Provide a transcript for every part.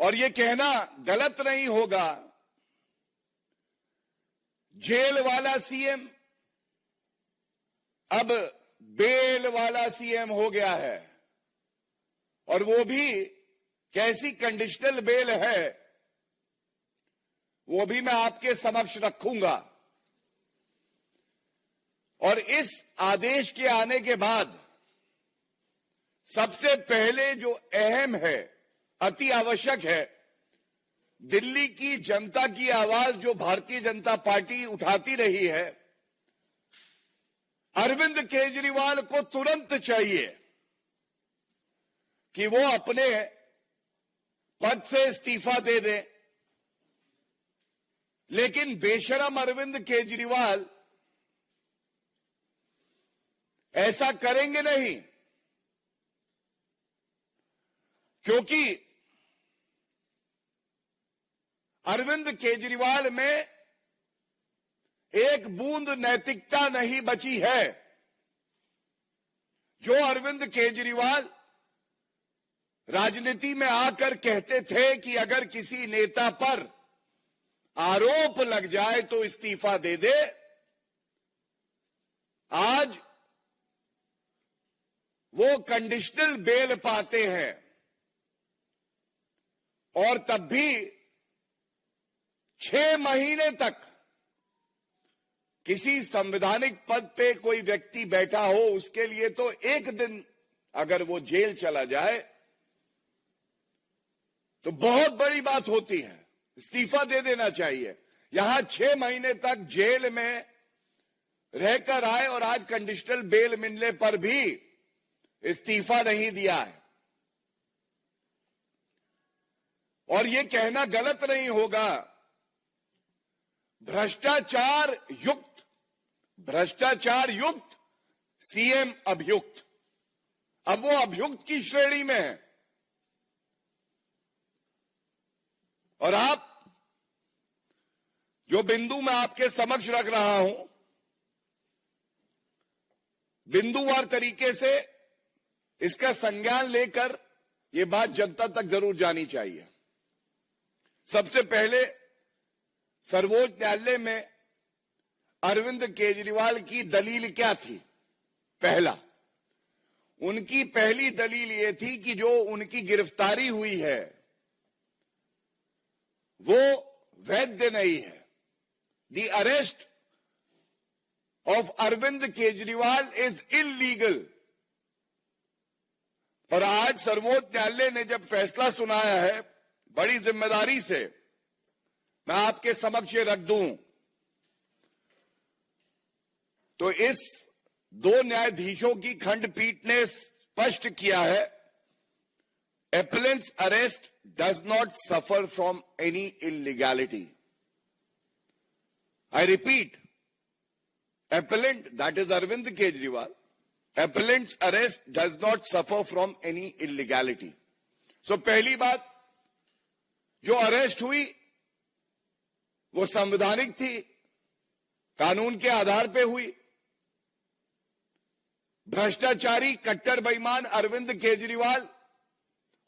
और ये कहना गलत नहीं होगा, जेल वाला सीएम अब बेल वाला सीएम हो गया है, और वो भी कैसी कंडीशनल बेल है वो भी मैं आपके समक्ष रखूंगा। और इस आदेश के आने के बाद सबसे पहले जो अहम है, अति आवश्यक है, दिल्ली की जनता की आवाज जो भारतीय जनता पार्टी उठाती रही है, अरविंद केजरीवाल को तुरंत चाहिए कि वो अपने पद से इस्तीफा दे दें। लेकिन बेशरम अरविंद केजरीवाल ऐसा करेंगे नहीं, क्योंकि अरविंद केजरीवाल में एक बूंद नैतिकता नहीं बची है। जो अरविंद केजरीवाल राजनीति में आकर कहते थे कि अगर किसी नेता पर आरोप लग जाए तो इस्तीफा दे दे, आज वो कंडीशनल बेल पाते हैं, और तब भी 6 महीने तक किसी संवैधानिक पद पे कोई व्यक्ति बैठा हो, उसके लिए तो एक दिन अगर वो जेल चला जाए तो बहुत बड़ी बात होती है, इस्तीफा दे देना चाहिए। यहां 6 महीने तक जेल में रहकर आए और आज कंडीशनल बेल मिलने पर भी इस्तीफा नहीं दिया है। और ये कहना गलत नहीं होगा, भ्रष्टाचार युक्त सीएम अभियुक्त, अब वो अभियुक्त की श्रेणी में है। और आप जो बिंदु मैं आपके समक्ष रख रहा हूं, बिंदुवार तरीके से इसका संज्ञान लेकर ये बात जनता तक जरूर जानी चाहिए। सबसे पहले सर्वोच्च न्यायालय में अरविंद केजरीवाल की दलील क्या थी? पहला, उनकी पहली दलील यह थी कि जो उनकी गिरफ्तारी हुई है वो वैध नहीं है। The arrest of Arvind Kejriwal is illegal. और आज सर्वोच्च न्यायालय ने जब फैसला सुनाया है, बड़ी जिम्मेदारी से मैं आपके समक्ष रख दूं, तो इस 2 न्यायाधीशों की खंडपीठ ने स्पष्ट किया है, appellant's arrest does not suffer from any illegality. I repeat, appellant, that is Arvind Kejriwal, appellant's arrest does not suffer from any illegality. So पहली बात, जो अरेस्ट हुई वो संवैधानिक थी, कानून के आधार पे हुई। भ्रष्टाचारी कट्टर बेईमान अरविंद केजरीवाल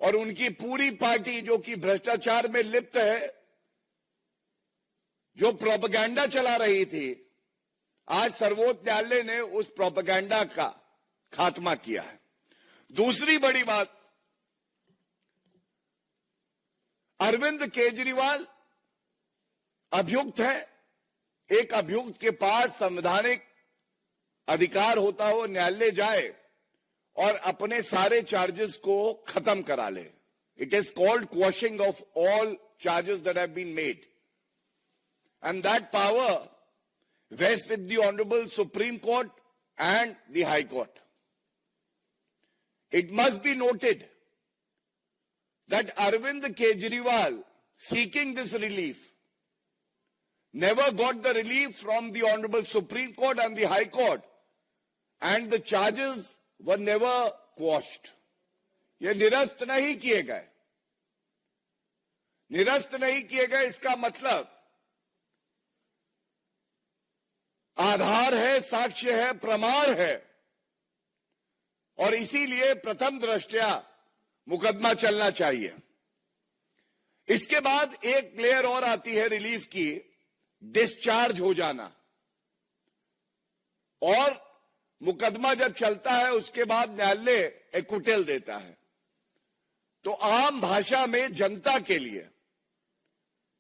और उनकी पूरी पार्टी जो कि भ्रष्टाचार में लिप्त है, जो प्रोपेगेंडा चला रही थी, आज सर्वोच्च न्यायालय ने उस प्रोपेगेंडा का खात्मा किया है। दूसरी बड़ी बात, अरविंद केजरीवाल अभियुक्त है। एक अभियुक्त के पास संवैधानिक अधिकार होता हो न्यायालय जाए और अपने सारे चार्जेस को खत्म करा ले। It is called quashing of all charges that have been made, and that power vests with the Honorable Supreme Court and the High Court. It must be noted that Arvind Kejriwal, seeking this relief, never got the relief from the Honorable Supreme Court and the High Court, and the charges were never quashed. ये निरस्त नहीं किए गए। निरस्त नहीं किए गए, इसका मतलब आधार है, साक्ष्य है, प्रमाण है, और इसीलिए प्रथम दृष्टया मुकदमा चलना चाहिए। इसके बाद एक लेयर और आती है रिलीफ की, डिस्चार्ज हो जाना। और मुकदमा जब चलता है उसके बाद न्यायालय एक्विटल देता है। तो आम भाषा में जनता के लिए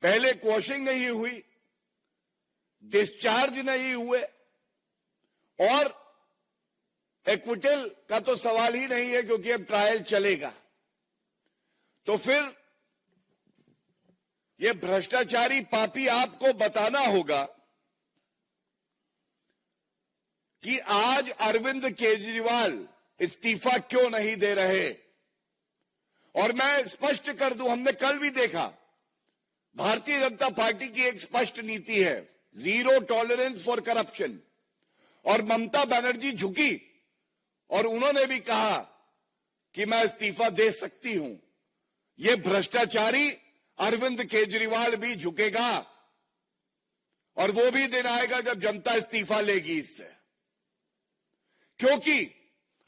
पहले क्वॉशिंग नहीं हुई, डिस्चार्ज नहीं हुए और एक्विटल का तो सवाल ही नहीं है क्योंकि अब ट्रायल चलेगा। तो फिर ये भ्रष्टाचारी पापी आपको बताना होगा कि आज अरविंद केजरीवाल इस्तीफा क्यों नहीं दे रहे। और मैं स्पष्ट कर दूं, हमने कल भी देखा भारतीय जनता पार्टी की एक स्पष्ट नीति है, जीरो टॉलरेंस फॉर करप्शन। और ममता बनर्जी झुकी और उन्होंने भी कहा कि मैं इस्तीफा दे सकती हूं। ये भ्रष्टाचारी अरविंद केजरीवाल भी झुकेगा और वो भी दिन आएगा जब जनता इस्तीफा लेगी इससे। क्योंकि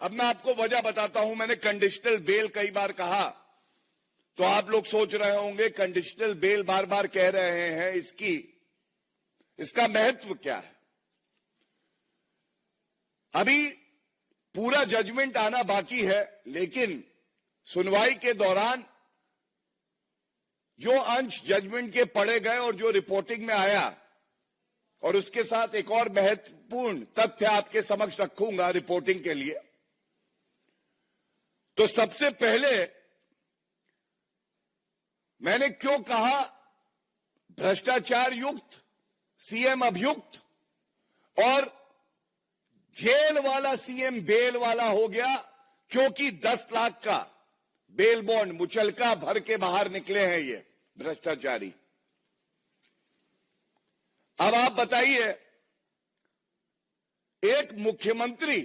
अब मैं आपको वजह बताता हूं, मैंने कंडीशनल बेल कई बार कहा, तो आप लोग सोच रहे होंगे कंडीशनल बेल बार बार कह रहे हैं, इसका महत्व क्या है। अभी पूरा जजमेंट आना बाकी है, लेकिन सुनवाई के दौरान जो अंश जजमेंट के पढ़े गए और जो रिपोर्टिंग में आया, और उसके साथ एक और महत्वपूर्ण तथ्य आपके समक्ष रखूंगा रिपोर्टिंग के लिए। तो सबसे पहले मैंने क्यों कहा भ्रष्टाचार युक्त, सीएम अभियुक्त और जेल वाला सीएम बेल वाला हो गया, क्योंकि 10 लाख का बेल बॉन्ड मुचलका भर के बाहर निकले हैं ये भ्रष्टाचारी। अब आप बताइए, एक मुख्यमंत्री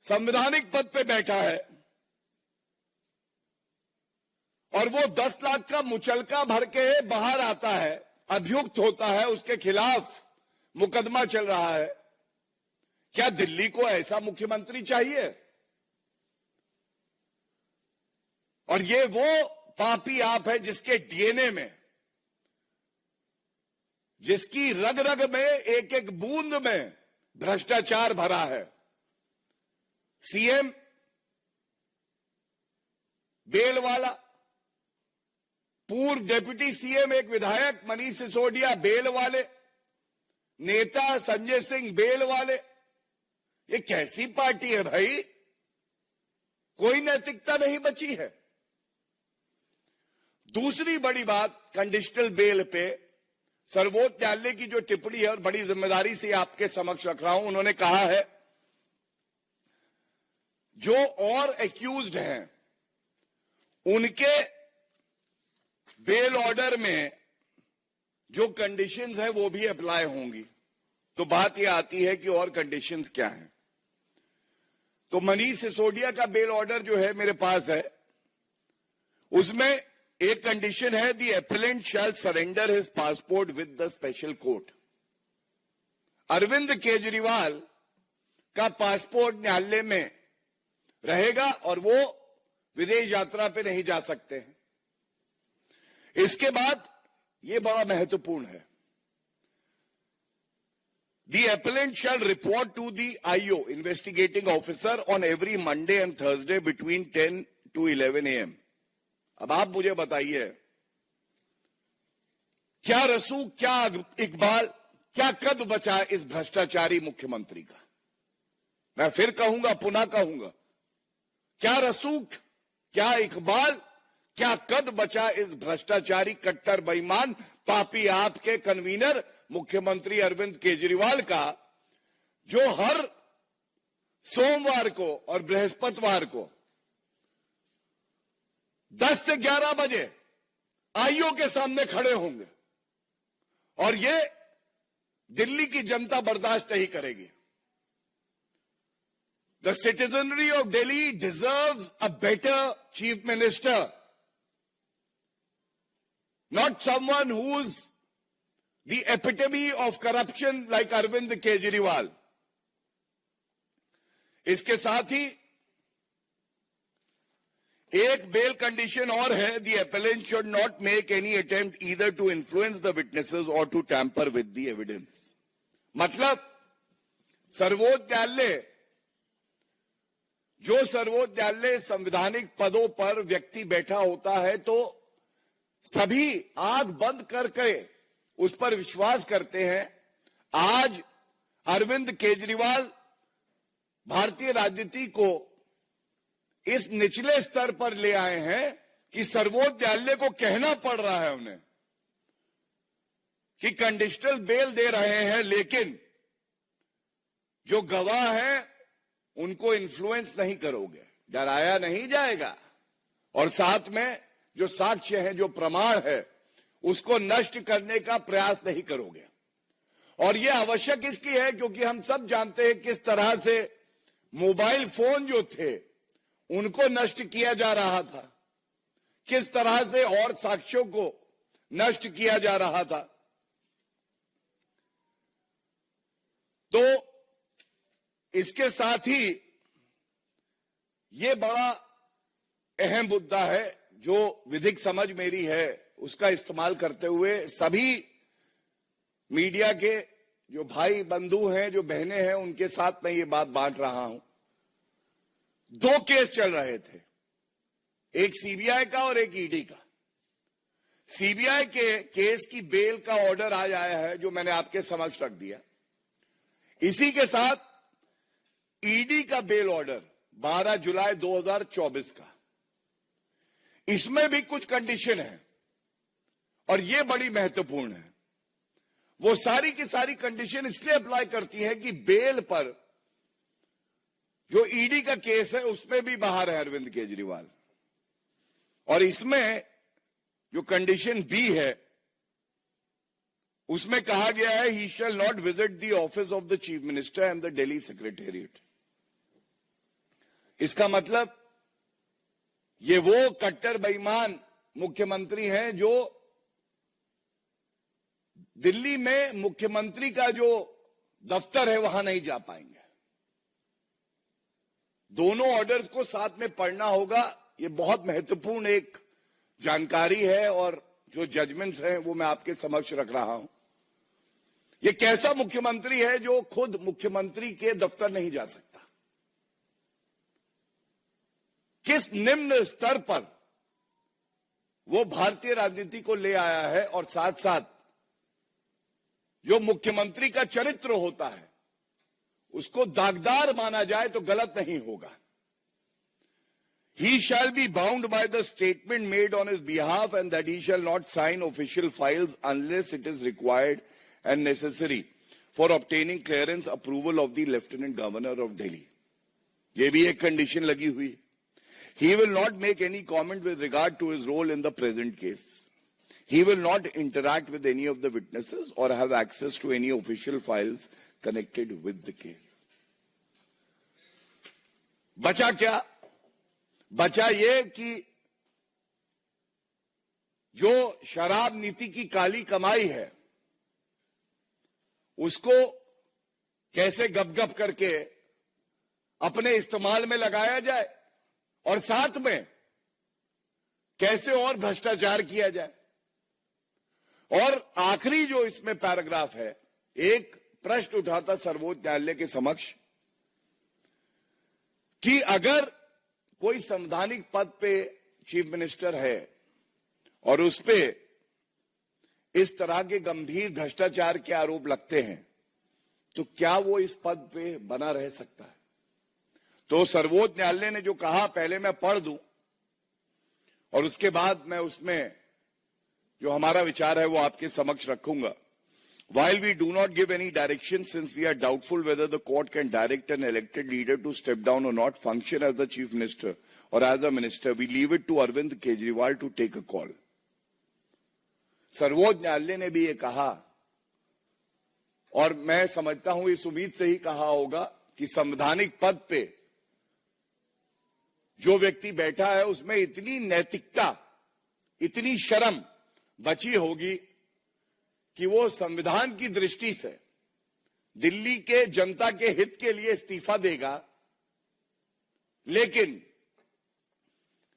संवैधानिक पद पे बैठा है और वो 10 लाख का मुचलका भर के बाहर आता है, अभियुक्त होता है, उसके खिलाफ मुकदमा चल रहा है। क्या दिल्ली को ऐसा मुख्यमंत्री चाहिए? और ये वो पापी आप है जिसके डीएनए में, जिसकी रग रग में, एक एक बूंद में भ्रष्टाचार भरा है। सीएम बेल वाला, पूर्व डिप्टी सीएम एक विधायक मनीष सिसोदिया बेल वाले, नेता संजय सिंह बेल वाले। ये कैसी पार्टी है भाई? कोई नैतिकता नहीं बची है। दूसरी बड़ी बात, कंडीशनल बेल पे सर्वोच्च न्यायालय की जो टिप्पणी है, और बड़ी जिम्मेदारी से आपके समक्ष रख रहा हूं, उन्होंने कहा है जो और एक्यूज्ड हैं उनके बेल ऑर्डर में जो कंडीशंस हैं वो भी अप्लाई होंगी। तो बात यह आती है कि और कंडीशंस क्या हैं। तो मनीष सिसोदिया का बेल ऑर्डर जो है मेरे पास है, उसमें एक कंडीशन है, the appellant shall surrender his passport with the special court. Arvind Kejriwal का पासपोर्ट न्यायालय में रहेगा और वो विदेश यात्रा पे नहीं जा सकते हैं। इसके बाद ये बड़ा महत्वपूर्ण है, the appellant shall report to the IO investigating officer on every Monday and Thursday between 10 to 11 a.m. अब आप मुझे बताइए, क्या रसूख, क्या इकबाल, क्या कद बचा इस भ्रष्टाचारी मुख्यमंत्री का? मैं फिर कहूंगा, पुनः कहूंगा, क्या रसूख, क्या इकबाल, क्या कद बचा इस भ्रष्टाचारी कट्टर बेईमान पापी आपके कन्वीनर मुख्यमंत्री अरविंद केजरीवाल का, जो हर सोमवार को और बृहस्पतिवार को 10 से 11 बजे आईओ के सामने खड़े होंगे और ये दिल्ली की जनता बर्दाश्त नहीं करेगी। The citizenry of Delhi deserves a better chief minister, not someone who's the epitome of corruption like Arvind Kejriwal. इसके साथ ही एक बेल कंडीशन और है, the appellant should not make any attempt either to influence the witnesses or to tamper with the evidence. मतलब सर्वोच्च न्यायालय, जो सर्वोच्च न्यायालय संवैधानिक पदों पर व्यक्ति बैठा होता है तो सभी आंख बंद करके उस पर विश्वास करते हैं। आज अरविंद केजरीवाल भारतीय राजनीति को इस निचले स्तर पर ले आए हैं कि सर्वोच्च न्यायालय को कहना पड़ रहा है उन्हें कि कंडीशनल बेल दे रहे हैं, लेकिन जो गवाह हैं उनको इन्फ्लुएंस नहीं करोगे, डराया नहीं जाएगा, और साथ में जो साक्ष्य है, जो प्रमाण है, उसको नष्ट करने का प्रयास नहीं करोगे। और यह आवश्यक इसकी है क्योंकि हम सब जानते हैं किस तरह से मोबाइल फोन जो थे उनको नष्ट किया जा रहा था, किस तरह से और साक्ष्यों को नष्ट किया जा रहा था। तो इसके साथ ही ये बड़ा अहम मुद्दा है जो विधिक समझ मेरी है उसका इस्तेमाल करते हुए सभी मीडिया के जो भाई बंधु हैं, जो बहनें हैं, उनके साथ मैं ये बात बांट रहा हूं। दो केस चल रहे थे, एक सीबीआई का और एक ईडी का। सीबीआई के केस की बेल का ऑर्डर आज आया है जो मैंने आपके समक्ष रख दिया। इसी के साथ ईडी का बेल ऑर्डर 12 जुलाई 2024 का, इसमें भी कुछ कंडीशन है और यह बड़ी महत्वपूर्ण है। वो सारी की सारी कंडीशन इसलिए अप्लाई करती है कि बेल पर जो ईडी का केस है उसमें भी बाहर है अरविंद केजरीवाल, और इसमें जो कंडीशन बी है उसमें कहा गया है he shall not visit the office of the chief minister and the Delhi secretariat. इसका मतलब ये वो कट्टर बेईमान मुख्यमंत्री हैं जो दिल्ली में मुख्यमंत्री का जो दफ्तर है वहां नहीं जा पाएंगे। दोनों ऑर्डर्स को साथ में पढ़ना होगा, ये बहुत महत्वपूर्ण एक जानकारी है और जो जजमेंट्स हैं वो मैं आपके समक्ष रख रहा हूं। ये कैसा मुख्यमंत्री है जो खुद मुख्यमंत्री के दफ्तर नहीं जा सकता, किस निम्न स्तर पर वो भारतीय राजनीति को ले आया है, और साथ साथ जो मुख्यमंत्री का चरित्र होता है उसको दागदार माना जाए तो गलत नहीं होगा। He shall be bound by the statement made on his behalf and that he shall not sign official files unless it is required and necessary for obtaining clearance approval of the Lieutenant Governor of Delhi. ये भी एक condition लगी हुई। He will not make any comment with regard to his role in the present case. He will not interact with any of the witnesses or have access to any official files connected with the case. बचा क्या? बचा ये कि जो शराब नीति की काली कमाई है उसको कैसे गप-गप करके अपने इस्तेमाल में लगाया जाए और साथ में कैसे और भ्रष्टाचार किया जाए। और आखिरी जो इसमें पैराग्राफ है, एक प्रश्न उठाता सर्वोच्च न्यायालय के समक्ष कि अगर कोई संवैधानिक पद पे चीफ मिनिस्टर है और उस पे इस तरह के गंभीर भ्रष्टाचार के आरोप लगते हैं तो क्या वो इस पद पे बना रह सकता है? तो सर्वोच्च न्यायालय ने जो कहा पहले मैं पढ़ दूं और उसके बाद मैं उसमें जो हमारा विचार है वो आपके समक्ष रखूंगा। While we do not give any direction since we are doubtful whether the court can direct an elected leader to step down or not function as the chief minister or as a minister, we leave it to Arvind Kejriwal to take a call. सर्वोच्च न्यायालय ने भी ये कहा और मैं समझता हूं इस उम्मीद से ही कहा होगा कि संवैधानिक पद पे जो व्यक्ति बैठा है उसमें इतनी नैतिकता, इतनी शर्म बची होगी कि वो संविधान की दृष्टि से दिल्ली के जनता के हित के लिए इस्तीफा देगा, लेकिन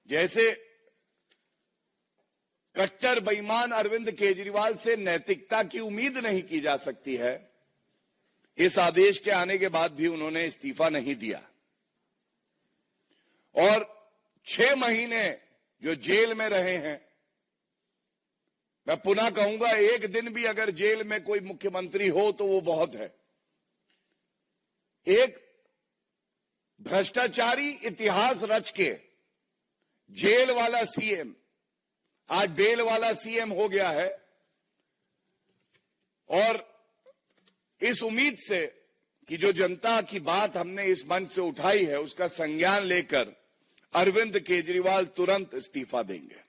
जैसे कट्टर बेईमान अरविंद केजरीवाल से नैतिकता की उम्मीद नहीं की जा सकती है, इस आदेश के आने के बाद भी उन्होंने इस्तीफा नहीं दिया और 6 महीने जो जेल में रहे हैं, मैं पुनः कहूंगा एक दिन भी अगर जेल में कोई मुख्यमंत्री हो तो वो बहुत है। एक भ्रष्टाचारी इतिहास रच के जेल वाला सीएम आज बेल वाला सीएम हो गया है और इस उम्मीद से कि जो जनता की बात हमने इस मंच से उठाई है उसका संज्ञान लेकर अरविंद केजरीवाल तुरंत इस्तीफा देंगे।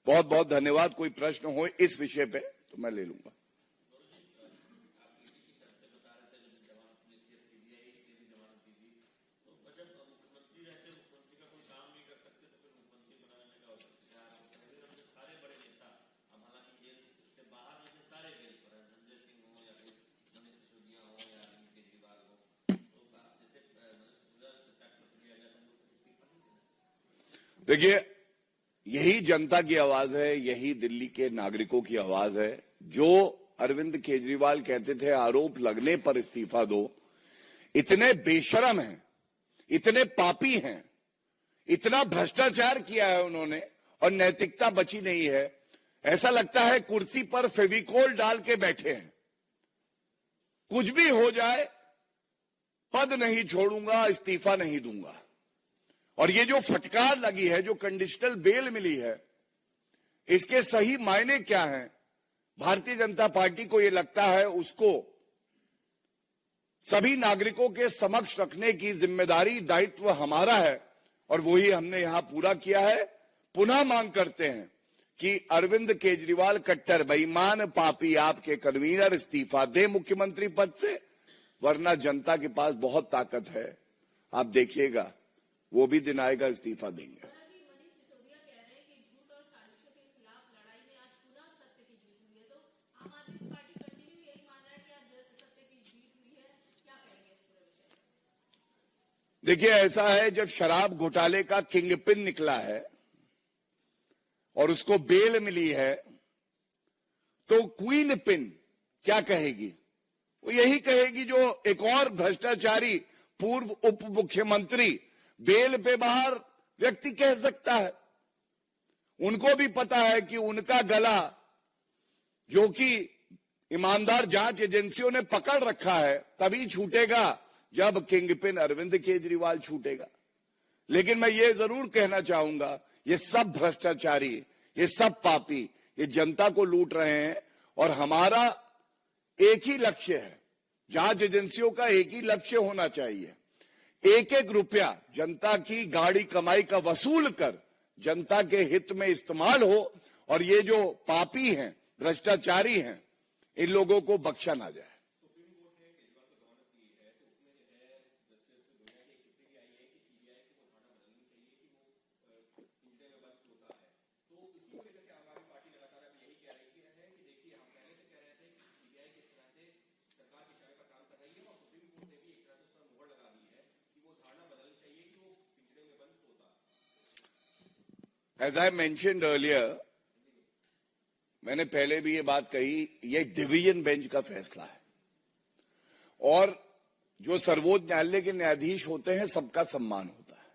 बहुत बहुत धन्यवाद। कोई प्रश्न हो इस विषय पे तो मैं ले लूंगा। देखिए, यही जनता की आवाज है, यही दिल्ली के नागरिकों की आवाज है। जो अरविंद केजरीवाल कहते थे आरोप लगने पर इस्तीफा दो, इतने बेशरम हैं, इतने पापी हैं, इतना भ्रष्टाचार किया है उन्होंने और नैतिकता बची नहीं है। ऐसा लगता है कुर्सी पर फेविकोल डाल के बैठे हैं, कुछ भी हो जाए पद नहीं छोड़ूंगा, इस्तीफा नहीं दूंगा। और ये जो फटकार लगी है, जो कंडीशनल बेल मिली है, इसके सही मायने क्या हैं? भारतीय जनता पार्टी को यह लगता है उसको सभी नागरिकों के समक्ष रखने की जिम्मेदारी, दायित्व हमारा है और वही हमने यहां पूरा किया है। पुनः मांग करते हैं कि अरविंद केजरीवाल कट्टर बेईमान पापी आपके कन्वीनर इस्तीफा दे मुख्यमंत्री पद से, वरना जनता के पास बहुत ताकत है। आप देखिएगा वो भी दिन आएगा, इस्तीफा देंगे। देखिए, ऐसा है जब शराब घोटाले का किंगपिन निकला है और उसको बेल मिली है तो क्वीन पिन क्या कहेगी? वो यही कहेगी जो एक और भ्रष्टाचारी पूर्व उप मुख्यमंत्री बेल पे बाहर व्यक्ति कह सकता है। उनको भी पता है कि उनका गला, जो कि ईमानदार जांच एजेंसियों ने पकड़ रखा है, तभी छूटेगा जब किंगपिन अरविंद केजरीवाल छूटेगा। लेकिन मैं ये जरूर कहना चाहूंगा, ये सब भ्रष्टाचारी, ये सब पापी, ये जनता को लूट रहे हैं और हमारा एक ही लक्ष्य है, जांच एजेंसियों का एक ही लक्ष्य होना चाहिए, एक एक रुपया जनता की गाड़ी कमाई का वसूल कर जनता के हित में इस्तेमाल हो और ये जो पापी हैं, भ्रष्टाचारी हैं, इन लोगों को बख्शा ना जाए। As I mentioned earlier, मैंने पहले भी ये बात कही, ये डिवीजन बेंच का फैसला है और जो सर्वोच्च न्यायालय के न्यायाधीश होते हैं सबका सम्मान होता है।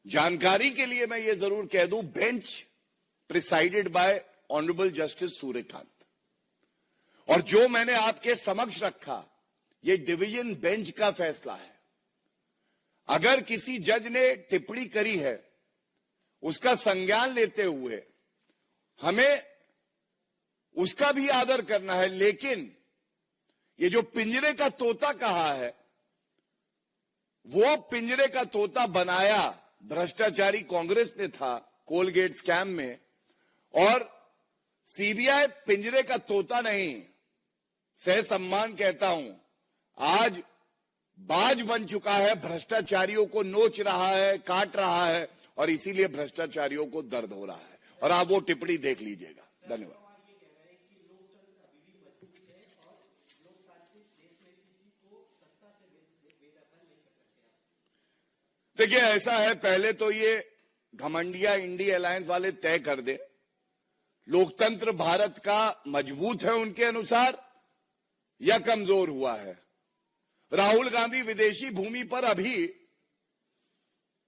जानकारी के लिए मैं ये जरूर कह दूं, bench presided bye honourable justice Suryakant, और जो मैंने आपके समक्ष रखा ये डिवीजन बेंच का फैसला है। अगर किसी जज ने टिप्पणी करी है उसका संज्ञान लेते हुए हमें उसका भी आदर करना है, लेकिन ये जो पिंजरे का तोता कहा है, वो पिंजरे का तोता बनाया भ्रष्टाचारी कांग्रेस ने था कोलगेट स्कैम में, और सीबीआई पिंजरे का तोता नहीं, सह सम्मान कहता हूं, आज बाज बन चुका है, भ्रष्टाचारियों को नोच रहा है, काट रहा है और इसीलिए भ्रष्टाचारियों को दर्द हो रहा है। और आप वो टिप्पणी देख लीजिएगा। धन्यवाद। देखिए, ऐसा है, पहले तो ये घमंडिया इंडिया अलायंस वाले तय कर दे, लोकतंत्र भारत का मजबूत है उनके अनुसार या कमजोर हुआ है। राहुल गांधी विदेशी भूमि पर अभी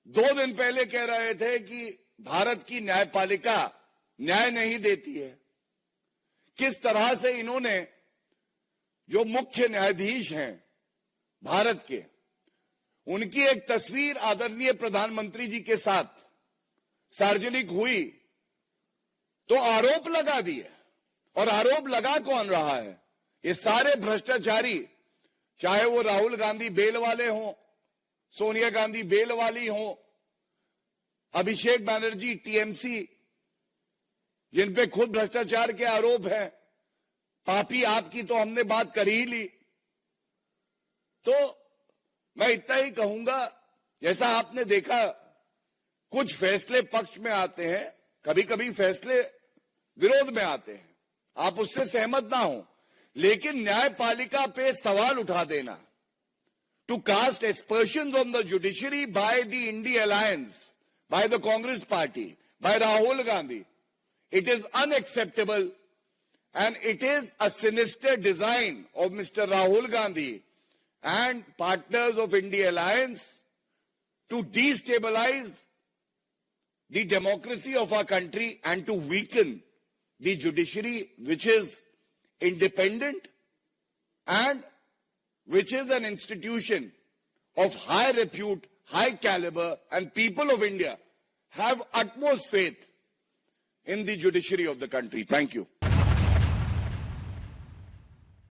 2 दिन पहले कह रहे थे कि भारत की न्यायपालिका न्याय नहीं देती है। किस तरह से इन्होंने जो मुख्य न्यायाधीश हैं भारत के, उनकी एक तस्वीर आदरणीय प्रधानमंत्री जी के साथ सार्वजनिक हुई तो आरोप लगा दिए। और आरोप लगा कौन रहा है? ये सारे भ्रष्टाचारी, चाहे वो राहुल गांधी बेल वाले हों, सोनिया गांधी बेल वाली हों, अभिषेक बैनर्जी टीएमसी जिन पे खुद भ्रष्टाचार के आरोप हैं, पापी आपकी तो हमने बात कर ही ली। तो मैं इतना ही कहूंगा, जैसा आपने देखा कुछ फैसले पक्ष में आते हैं, कभी कभी फैसले विरोध में आते हैं, आप उससे सहमत ना हो, लेकिन न्यायपालिका पे सवाल उठा देना, to cast aspersions on the judiciary by the India alliance, by the Congress party, by Rahul Gandhi, it is unacceptable and it is a sinister design of Mr. Rahul Gandhi and partners of India Alliance to destabilize the democracy of our country and to weaken the judiciary, which is independent and which is an institution of high repute, high caliber, and people of India have utmost faith in the judiciary of the country. Thank you.